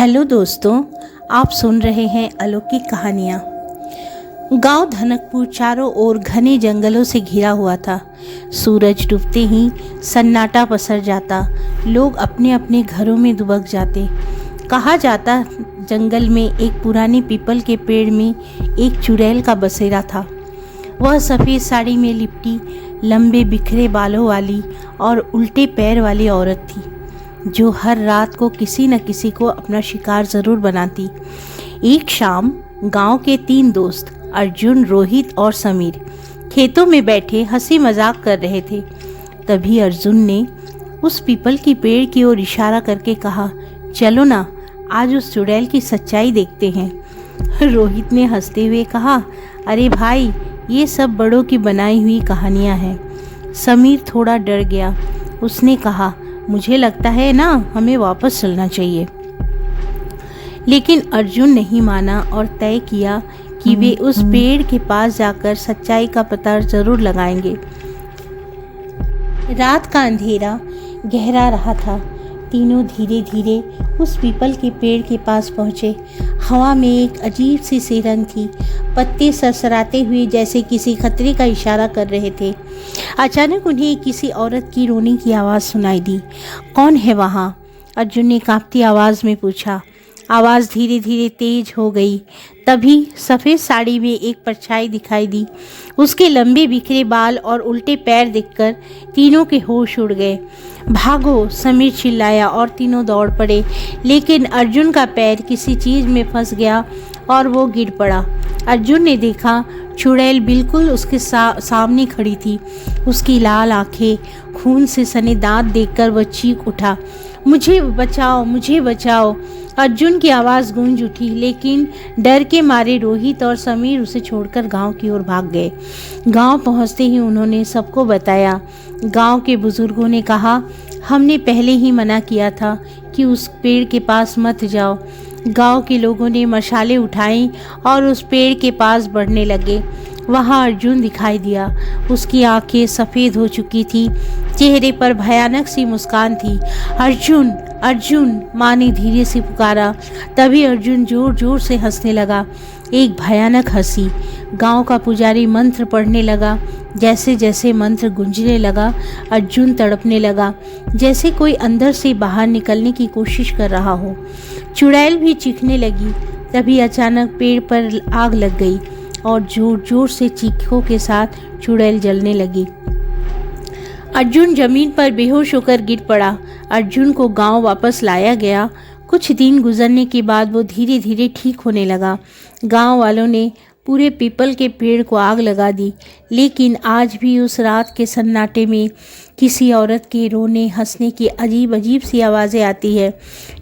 Hello दोस्तों, आप सुन रहे हैं अलौकिक कहानियाँ। गांव धनकपुर चारों ओर घने जंगलों से घिरा हुआ था। सूरज डूबते ही सन्नाटा पसर जाता, लोग अपने अपने घरों में दुबक जाते। कहा जाता जंगल में एक पुराने पीपल के पेड़ में एक चुड़ैल का बसेरा था। वह सफ़ेद साड़ी में लिपटी, लंबे बिखरे बालों वाली और उल्टे पैर वाली औरत थी, जो हर रात को किसी न किसी को अपना शिकार ज़रूर बनाती। एक शाम गांव के 3 दोस्त अर्जुन, रोहित और समीर खेतों में बैठे हंसी मजाक कर रहे थे। तभी अर्जुन ने उस पीपल की पेड़ की ओर इशारा करके कहा, चलो ना, आज उस चुड़ैल की सच्चाई देखते हैं। रोहित ने हंसते हुए कहा, अरे भाई, ये सब बड़ों की बनाई हुई कहानियाँ हैं। समीर थोड़ा डर गया। उसने कहा, मुझे लगता है ना, हमें वापस चलना चाहिए। लेकिन अर्जुन नहीं माना और तय किया कि वे उस पेड़ के पास जाकर सच्चाई का पता जरूर लगाएंगे। रात का अंधेरा गहरा रहा था। तीनों धीरे धीरे उस पीपल के पेड़ के पास पहुंचे। हवा में एक अजीब सी सिरन थी, पत्ते सरसराते हुए जैसे किसी खतरे का इशारा कर रहे थे। अचानक उन्हें किसी औरत की रोने की आवाज़ सुनाई दी। कौन है वहाँ? अर्जुन ने कांपती आवाज़ में पूछा। आवाज़ धीरे धीरे तेज हो गई। तभी सफ़ेद साड़ी में एक परछाई दिखाई दी। उसके लंबे बिखरे बाल और उल्टे पैर देखकर तीनों के होश उड़ गए। भागो, समीर चिल्लाया और तीनों दौड़ पड़े। लेकिन अर्जुन का पैर किसी चीज़ में फंस गया और वो गिर पड़ा। अर्जुन ने देखा, चुड़ैल बिल्कुल उसके सामने खड़ी थी। उसकी लाल आंखें, खून से सने दांत देखकर वह चीख उठा, मुझे बचाओ, मुझे बचाओ। अर्जुन की आवाज़ गूंज उठी, लेकिन डर के मारे रोहित और समीर उसे छोड़कर गांव की ओर भाग गए। गांव पहुंचते ही उन्होंने सबको बताया। गांव के बुजुर्गों ने कहा, हमने पहले ही मना किया था कि उस पेड़ के पास मत जाओ। गांव के लोगों ने मशालें उठाई और उस पेड़ के पास बढ़ने लगे। वहां अर्जुन दिखाई दिया। उसकी आंखें सफ़ेद हो चुकी थी, चेहरे पर भयानक सी मुस्कान थी। अर्जुन, अर्जुन, माँ ने धीरे से पुकारा। तभी अर्जुन जोर जोर से हंसने लगा, एक भयानक हंसी। गांव का पुजारी मंत्र पढ़ने लगा। जैसे जैसे मंत्र गूंजने लगा, अर्जुन तड़पने लगा, जैसे कोई अंदर से बाहर निकलने की कोशिश कर रहा हो। चुड़ैल भी चीखने लगी। तभी अचानक पेड़ पर आग लग गई और जोर जोर से चीखों के साथ चुड़ैल जलने लगी। अर्जुन जमीन पर बेहोश होकर गिर पड़ा। अर्जुन को गांव वापस लाया गया। कुछ दिन गुजरने के बाद वो धीरे धीरे ठीक होने लगा। गांव वालों ने पूरे पीपल के पेड़ को आग लगा दी, लेकिन आज भी उस रात के सन्नाटे में किसी औरत के रोने हंसने की अजीब अजीब सी आवाज़ें आती है।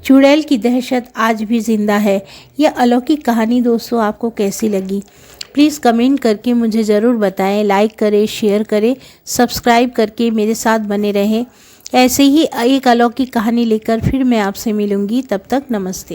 चुड़ैल की दहशत आज भी जिंदा है। यह अलौकिक कहानी दोस्तों आपको कैसी लगी? प्लीज़ कमेंट करके मुझे ज़रूर बताएं। लाइक करें, शेयर करें, सब्सक्राइब करके मेरे साथ बने रहें। ऐसे ही एक अलौकिक कहानी लेकर फिर मैं आपसे मिलूँगी। तब तक नमस्ते।